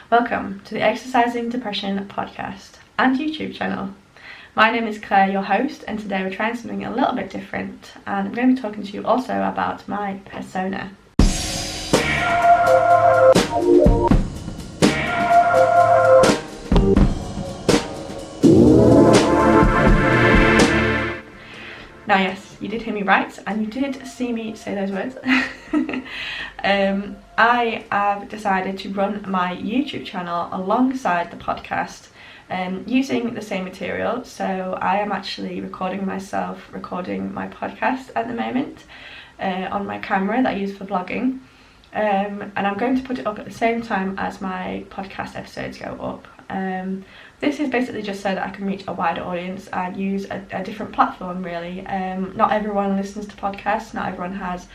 Welcome to the Exercising Depression podcast and YouTube channel. My name is Claire, your host, and today we're trying something a little bit different, and I'm going to be talking to you also about my persona. Now yes, you did hear me right, and you did see me say those words. I have decided to run my YouTube channel alongside the podcast using the same material. So I am actually recording my podcast at the moment on my camera that I use for vlogging. And I'm going to put it up at the same time as my podcast episodes go up. This is basically just so that I can reach a wider audience and use a different platform really. Not everyone listens to podcasts, not everyone has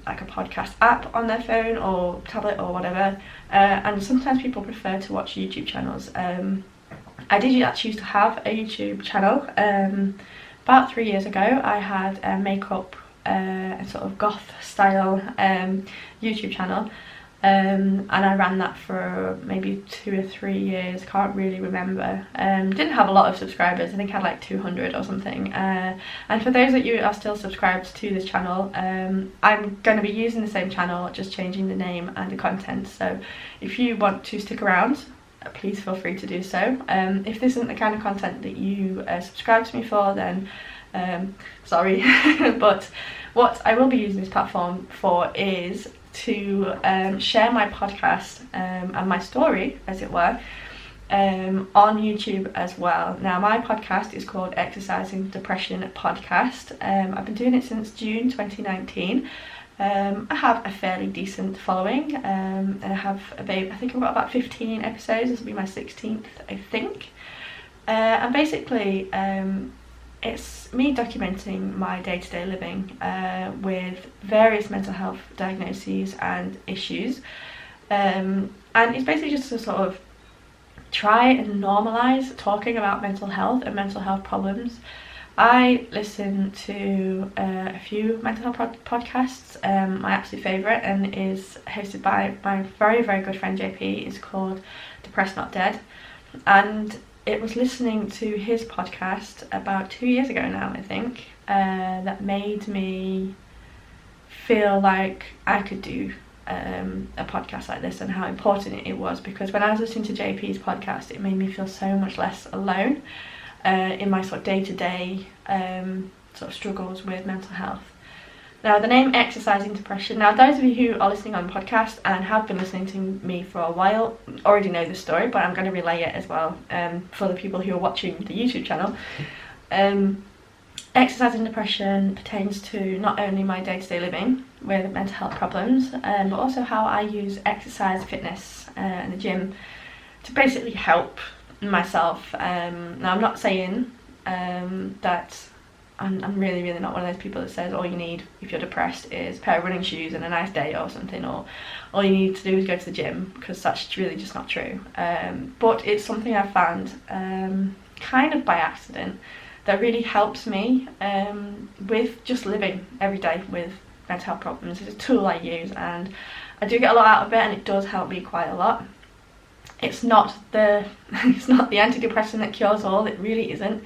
like a podcast app on their phone or tablet or whatever, and sometimes people prefer to watch YouTube channels. I did actually used to have a YouTube channel. About 3 years ago I had a makeup a sort of goth style YouTube channel, and I ran that for maybe 2 or 3 years, can't really remember. Didn't have a lot of subscribers, I think I had like 200 or something. And for those of you who are still subscribed to this channel, I'm going to be using the same channel, just changing the name and the content. So if you want to stick around, please feel free to do so. If this isn't the kind of content that you subscribe to me for, then sorry. But what I will be using this platform for is to share my podcast and my story, as it were, on YouTube as well. Now my podcast is called Exercising Depression Podcast. I've been doing it since June 2019. I have a fairly decent following, and I think I've got about 15 episodes. This will be my 16th, I think. And basically it's me documenting my day-to-day living with various mental health diagnoses and issues, and it's basically just to sort of try and normalise talking about mental health and mental health problems. I listen to a few mental health podcasts. My absolute favourite, and is hosted by my very, very good friend JP, is called Depressed Not Dead, and it was listening to his podcast about 2 years ago now, I think, that made me feel like I could do a podcast like this, and how important it was, because when I was listening to JP's podcast, it made me feel so much less alone in my sort of day-to-day sort of struggles with mental health. Now the name Exercising Depression, now those of you who are listening on the podcast and have been listening to me for a while already know the story, but I'm going to relay it as well for the people who are watching the YouTube channel. Exercising Depression pertains to not only my day-to-day living with mental health problems, but also how I use exercise, fitness and the gym to basically help myself. Now I'm not saying that I'm really not one of those people that says all you need if you're depressed is a pair of running shoes and a nice day or something, or all you need to do is go to the gym, because that's really just not true. But it's something I've found kind of by accident that really helps me with just living every day with mental health problems. It's a tool I use, and I do get a lot out of it, and it does help me quite a lot. It's not the antidepressant that cures all, it really isn't.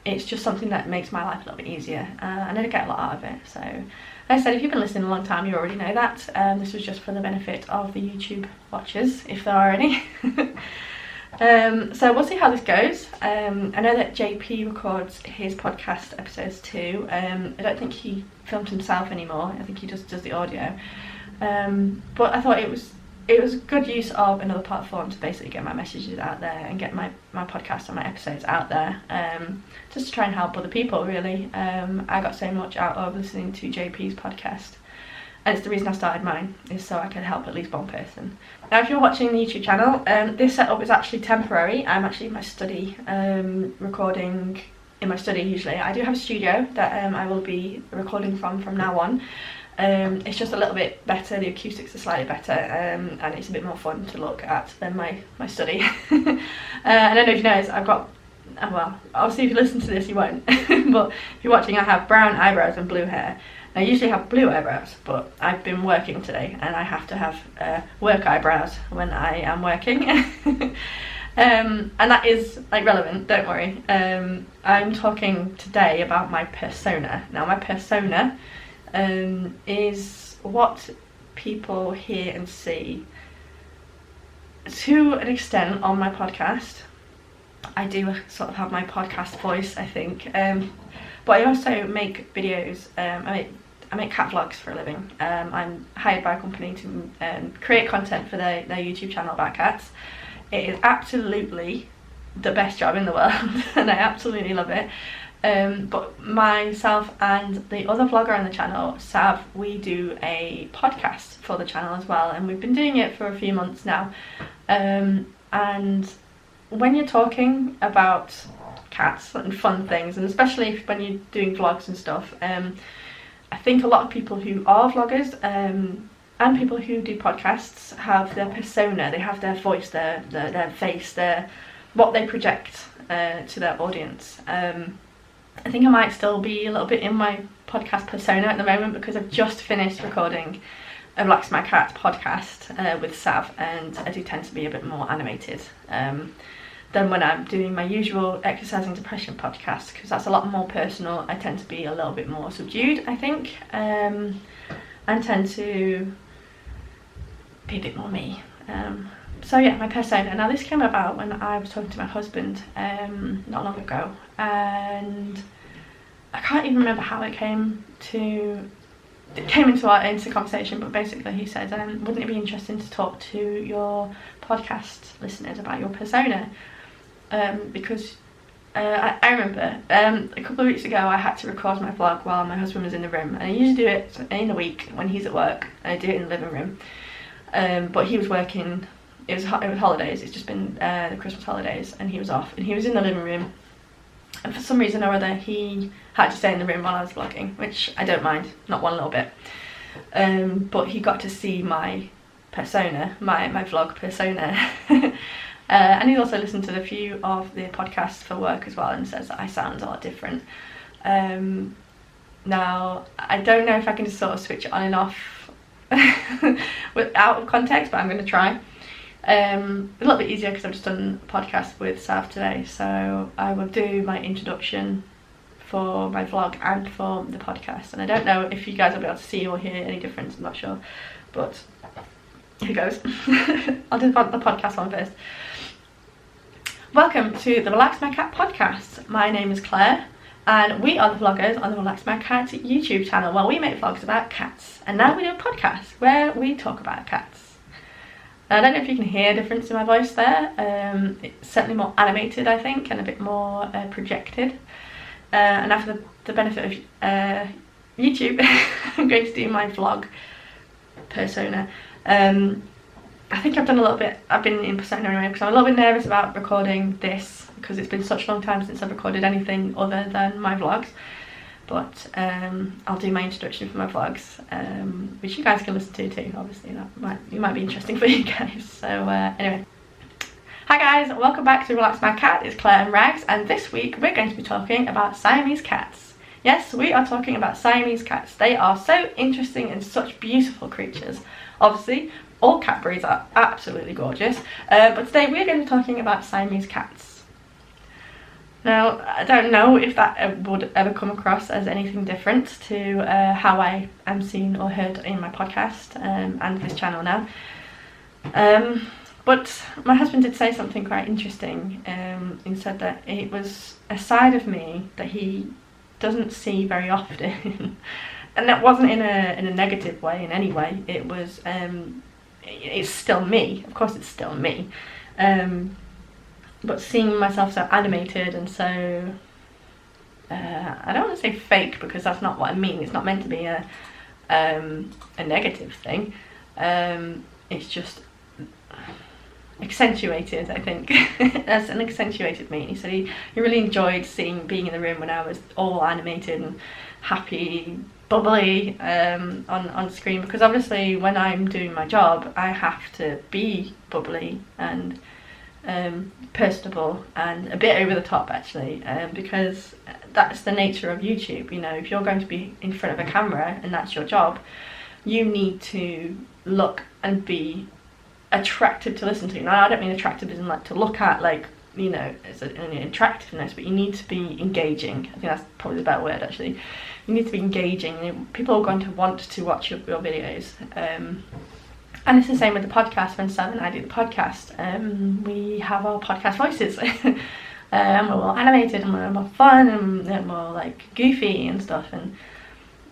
It's just something that makes my life a little bit easier, and I get a lot out of it. So, like I said, if you've been listening a long time, you already know that. This was just for the benefit of the YouTube watchers, if there are any. So we'll see how this goes. I know that JP records his podcast episodes too. I don't think he films himself anymore. I think he just does the audio. But I thought it was good use of another platform to basically get my messages out there and get my podcast and my episodes out there, just to try and help other people really. I got so much out of listening to JP's podcast, and it's the reason I started mine, is so I could help at least one person. Now if you're watching the YouTube channel, this setup is actually temporary. I'm actually in my study, recording in my study usually. I do have a studio that I will be recording from now on. It's just a little bit better, the acoustics are slightly better, and it's a bit more fun to look at than my study. And I don't know if you noticed, I've got, well, obviously if you listen to this you won't, but if you're watching, I have brown eyebrows and blue hair. I usually have blue eyebrows, but I've been working today and I have to have work eyebrows when I am working. And that is like relevant, don't worry. I'm talking today about my persona. Now my persona is what people hear and see to an extent on my podcast. I do sort of have my podcast voice, I think, but I also make videos. I make cat vlogs for a living. I'm hired by a company to create content for their YouTube channel about cats. It is absolutely the best job in the world and I absolutely love it. But myself and the other vlogger on the channel, Sav, we do a podcast for the channel as well, and we've been doing it for a few months now. And when you're talking about cats and fun things, and especially when you're doing vlogs and stuff, I think a lot of people who are vloggers and people who do podcasts have their persona, they have their voice, their face, what they project to their audience. I think I might still be a little bit in my podcast persona at the moment because I've just finished recording a Relax My Cat podcast with Sav, and I do tend to be a bit more animated than when I'm doing my usual exercising depression podcast, because that's a lot more personal. I tend to be a little bit more subdued, I think, and tend to be a bit more me. So yeah, my persona. Now this came about when I was talking to my husband not long ago, and I can't even remember how it came into conversation, but basically he said, wouldn't it be interesting to talk to your podcast listeners about your persona? Because I remember a couple of weeks ago I had to record my vlog while my husband was in the room, and I usually do it in a week when he's at work, and I do it in the living room. But he was working, it was holidays, it's just been the Christmas holidays, and he was off, and he was in the living room, and for some reason or other he had to stay in the room while I was vlogging, which I don't mind, not one little bit. But he got to see my persona, my vlog persona. And he's also listened to a few of the podcasts for work as well, and says that I sound a lot different. Now, I don't know if I can just sort of switch it on and off out of context, but I'm going to try. A little bit easier because I've just done a podcast with Sav today, so I will do my introduction for my vlog and for the podcast, and I don't know if you guys will be able to see or hear any difference, I'm not sure, but here goes. I'll do the podcast one first. Welcome to the Relax My Cat podcast. My name is Claire, and we are the vloggers on the Relax My Cat YouTube channel, where we make vlogs about cats, and now we do a podcast where we talk about cats. I don't know if you can hear a difference in my voice there. It's certainly more animated, I think, and a bit more projected. And after the benefit of YouTube, I'm going to do my vlog persona. I think I've been in persona anyway, because I'm a little bit nervous about recording this because it's been such a long time since I've recorded anything other than my vlogs. But I'll do my introduction for my vlogs, which you guys can listen to too, obviously. It might be interesting for you guys. So anyway. Hi guys, welcome back to Relax My Cat. It's Claire and Rags, and this week we're going to be talking about Siamese cats. Yes, we are talking about Siamese cats. They are so interesting and such beautiful creatures. Obviously, all cat breeds are absolutely gorgeous, but today we're going to be talking about Siamese cats. Now, I don't know if that would ever come across as anything different to how I am seen or heard in my podcast and this channel now. But my husband did say something quite interesting. He said that it was a side of me that he doesn't see very often. And that wasn't in a negative way in any way. It was, it's still me. Of course it's still me. But seeing myself so animated and so, I don't want to say fake, because that's not what I mean. It's not meant to be a negative thing. It's just accentuated, I think. That's an accentuated me. He said he really enjoyed being in the room when I was all animated and happy, bubbly on screen, because obviously when I'm doing my job I have to be bubbly and personable and a bit over the top actually, because that's the nature of YouTube. You know, if you're going to be in front of a camera and that's your job, you need to look and be attractive to listen to. Now I don't mean attractive as in like to look at, like, you know, as an attractiveness, but you need to be engaging. I think that's probably the better word actually. You need to be engaging. People are going to want to watch your videos. And it's the same with the podcast. When Sam and I do the podcast, we have our podcast voices. We're more animated and we're more fun and more like goofy and stuff, and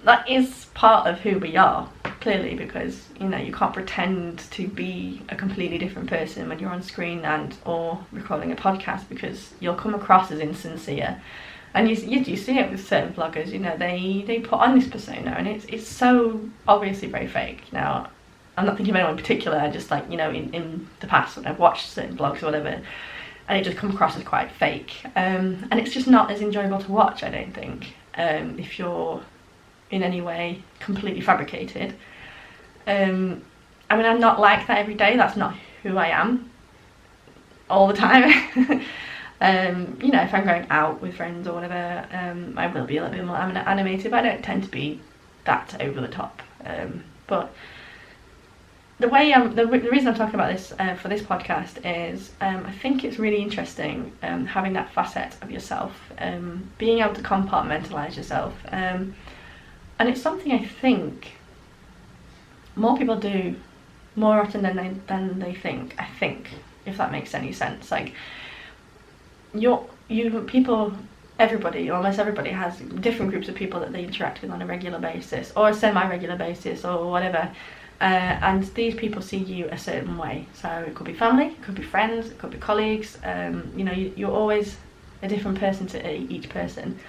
that is part of who we are, clearly, because, you know, you can't pretend to be a completely different person when you're on screen and or recording a podcast, because you'll come across as insincere. And you see it with certain vloggers, you know, they put on this persona and it's so obviously very fake. Now, I'm not thinking of anyone in particular, I just, like, you know, in the past when I've watched certain vlogs or whatever, and it just comes across as quite fake. And it's just not as enjoyable to watch, I don't think, if you're in any way completely fabricated. I mean, I'm not like that every day, that's not who I am all the time. You know, if I'm going out with friends or whatever, I will be a little bit more animated, but I don't tend to be that over the top. But the way the reason I'm talking about this for this podcast is I think it's really interesting having that facet of yourself, being able to compartmentalise yourself, and it's something I think more people do more often than they think. I think, if that makes any sense. Like, everybody, almost everybody has different groups of people that they interact with on a regular basis or a semi-regular basis or whatever. And these people see you a certain way. So it could be family, it could be friends, it could be colleagues. You know, you're always a different person to each person.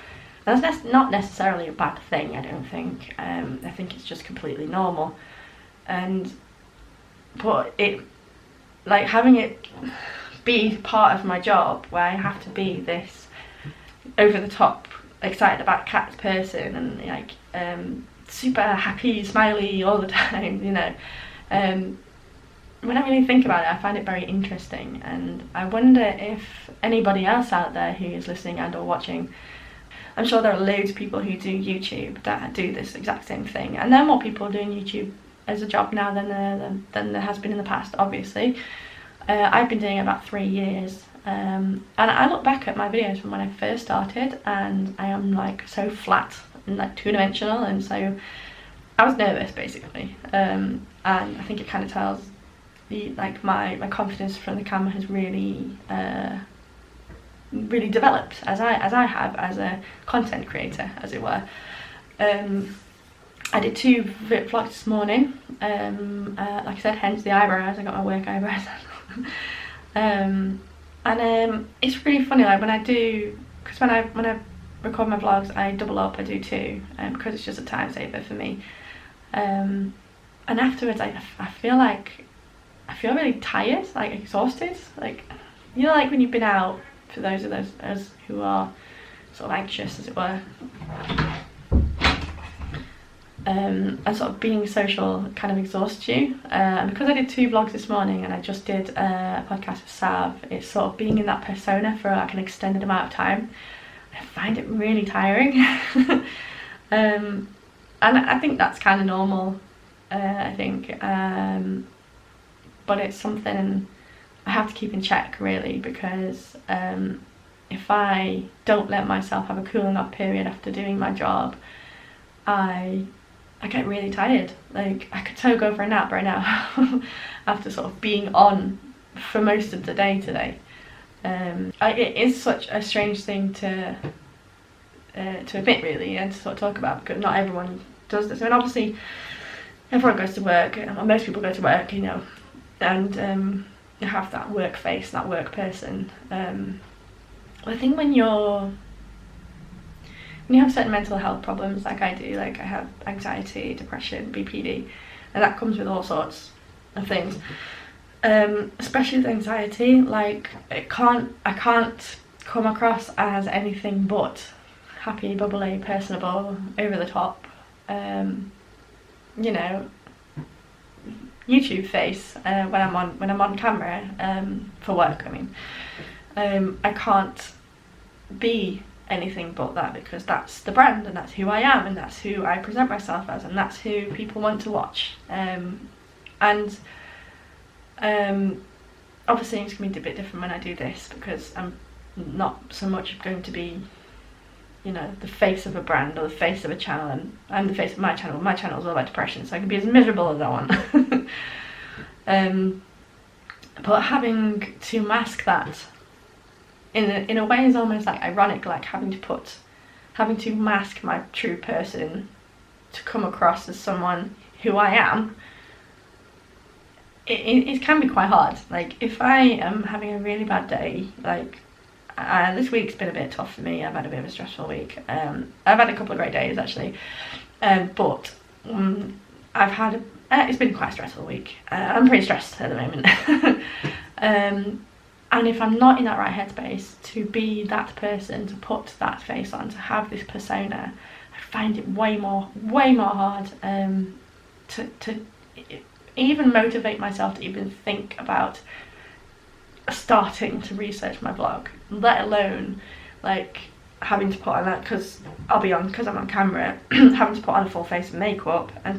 And that's not necessarily a bad thing, I don't think. I think it's just completely normal. But it, like, having it be part of my job where I have to be this over the top, excited about cats person and like super happy, smiley all the time, you know. When I really think about it, I find it very interesting, and I wonder if anybody else out there who is listening and or watching, I'm sure there are loads of people who do YouTube that do this exact same thing, and there are more people doing YouTube as a job now than there has been in the past, obviously. I've been doing it about 3 years, and I look back at my videos from when I first started and I am like so flat and like two-dimensional, and so I was nervous basically, and I think it kind of tells like my confidence from the camera has really really developed as I have as a content creator, as it were. I did 2 vlogs this morning, like I said, hence the eyebrows. I got my work eyebrows. And it's really funny, like when I do, because when I record my vlogs, I double up, I do 2, because it's just a time saver for me. And afterwards, I feel really tired, like exhausted, like, you know, like when you've been out, for those of us who are sort of anxious, as it were. And sort of being social kind of exhausts you. And because I did 2 vlogs this morning and I just did a podcast with Sav, it's sort of being in that persona for like an extended amount of time. I find it really tiring. And I think that's kind of normal, I think. But it's something I have to keep in check, really, because if I don't let myself have a cooling off period after doing my job, I get really tired. Like, I could so go for a nap right now after sort of being on for most of the day today. It is such a strange thing to admit, really, and to sort of talk about, because not everyone does this. I mean, obviously everyone goes to work, most people go to work, you know, and you have that work face, that work person. I think when you have certain mental health problems, like I do, like I have anxiety, depression, BPD, and that comes with all sorts of things. Especially with anxiety, like I can't come across as anything but happy, bubbly, personable, over the top. You know, YouTube face when I'm on camera for work. I mean, I can't be anything but that, because that's the brand and that's who I am and that's who I present myself as and that's who people want to watch. Obviously it's going to be a bit different when I do this, because I'm not so much going to be, you know, the face of a brand or the face of a channel, and I'm the face of my channel. My channel is all about depression, so I can be as miserable as I want. But having to mask that in a way is almost like ironic, like having to mask my true person to come across as someone who I am. It can be quite hard. Like, if I am having a really bad day, like this week's been a bit tough for me. I've had a bit of a stressful week. I've had a couple of great days actually, but I've had it's been quite a stressful week. I'm pretty stressed at the moment. And if I'm not in that right headspace to be that person, to put that face on, to have this persona, I find it way more hard to even motivate myself to even think about starting to research my blog, let alone like having to put on that, because I'm on camera, having to put on a full face of makeup and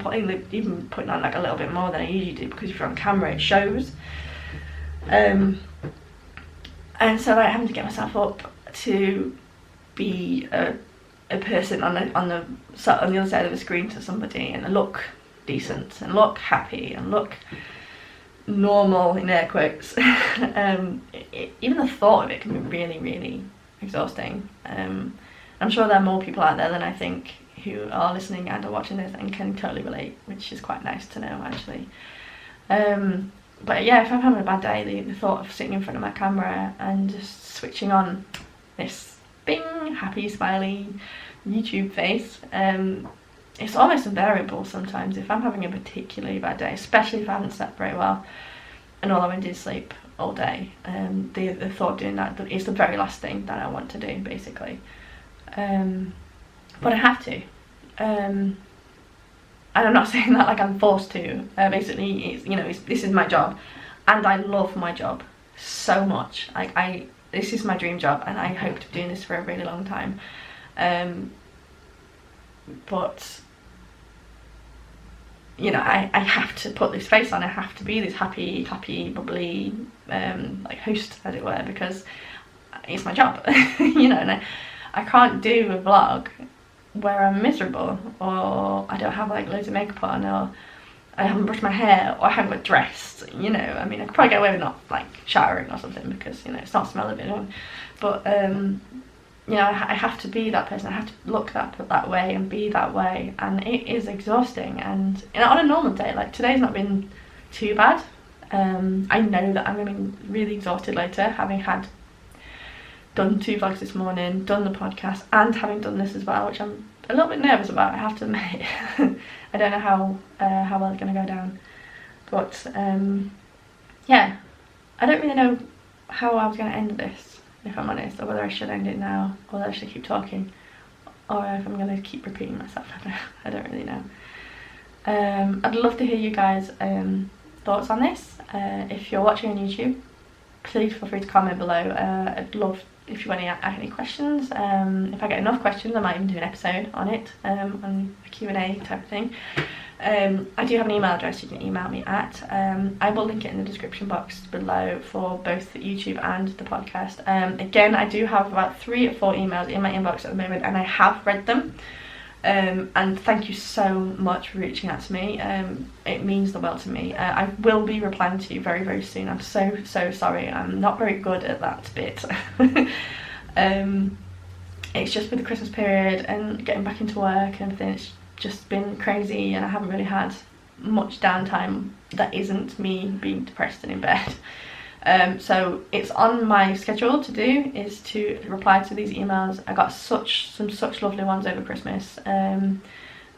even putting on like a little bit more than I usually do, because if you're on camera it shows. And so like having to get myself up to be a person on the other side of the screen to somebody and look decent and look happy and look normal in air quotes. Even the thought of it can be really, really exhausting. I'm sure there are more people out there than I think who are listening and are watching this and can totally relate, which is quite nice to know actually. But yeah, if I'm having a bad day, the thought of sitting in front of my camera and just switching on this bing, happy, smiley YouTube face, it's almost unbearable sometimes if I'm having a particularly bad day, especially if I haven't slept very well and all I want to do is sleep all day. The thought of doing that is the very last thing that I want to do, basically. But I have to. And I'm not saying that like I'm forced to. Basically, this is my job, and I love my job so much. This is my dream job, and I hope to be doing this for a really long time. But you know, I have to put this face on. I have to be this happy, bubbly, like host, as it were, because it's my job. You know, and I can't do a vlog where I'm miserable, or I don't have like loads of makeup on, or I haven't brushed my hair, or I haven't got dressed. You know, I mean, I could probably get away with not like showering or something, because you know it's not smell of it. But you know, I have to be that person. I have to look that way and be that way, and it is exhausting. And on a normal day, like today's not been too bad. I know that I'm going to be really exhausted later, having done 2 vlogs this morning, done the podcast, and having done this as well, which I'm a little bit nervous about, I have to admit. I don't know how well it's going to go down, but yeah, I don't really know how I was going to end this, if I'm honest, or whether I should end it now, or whether I should keep talking, or if I'm going to keep repeating myself. I don't really know. I'd love to hear you guys' thoughts on this. If you're watching on YouTube, please feel free to comment below. I'd love if you want to ask any questions. If I get enough questions, I might even do an episode on it, on a Q&A type of thing. I do have an email address you can email me at. I will link it in the description box below for both the YouTube and the podcast. Again, I do have about 3 or 4 emails in my inbox at the moment, and I have read them. And thank you so much for reaching out to me. It means the world to me. I will be replying to you very, very soon. I'm so sorry. I'm not very good at that bit. It's just with the Christmas period and getting back into work and everything, it's just been crazy, and I haven't really had much downtime that isn't me being depressed and in bed. So it's on my schedule to do, is to reply to these emails. I got some such lovely ones over Christmas, and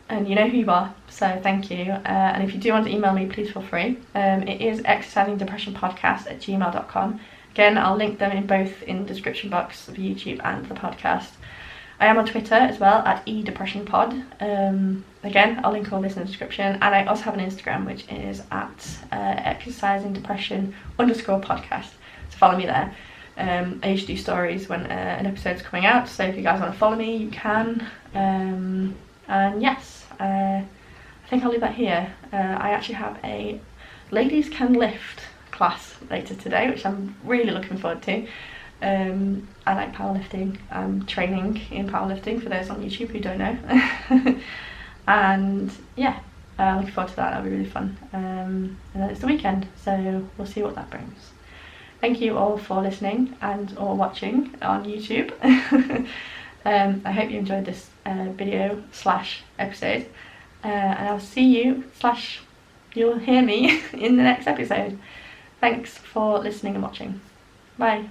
you know who you are, so thank you. And if you do want to email me, please feel free. It is exercisingdepressionpodcast@gmail.com. Again, I'll link them in the description box of YouTube and the podcast. I am on Twitter as well at eDepressionPod. Again, I'll link all this in the description, and I also have an Instagram which is at exercisingdepression_podcast. So follow me there. I usually do stories when an episode's coming out, so if you guys want to follow me, you can. And yes, I think I'll leave that here. I actually have a Ladies Can Lift class later today, which I'm really looking forward to. I like powerlifting. I'm training in powerlifting for those on YouTube who don't know. And yeah, looking forward to that. That'll be really fun. And then it's the weekend, so we'll see what that brings. Thank you all for listening and or watching on YouTube. I hope you enjoyed this video / episode, and I'll see you / you'll hear me in the next episode. Thanks for listening and watching. Bye.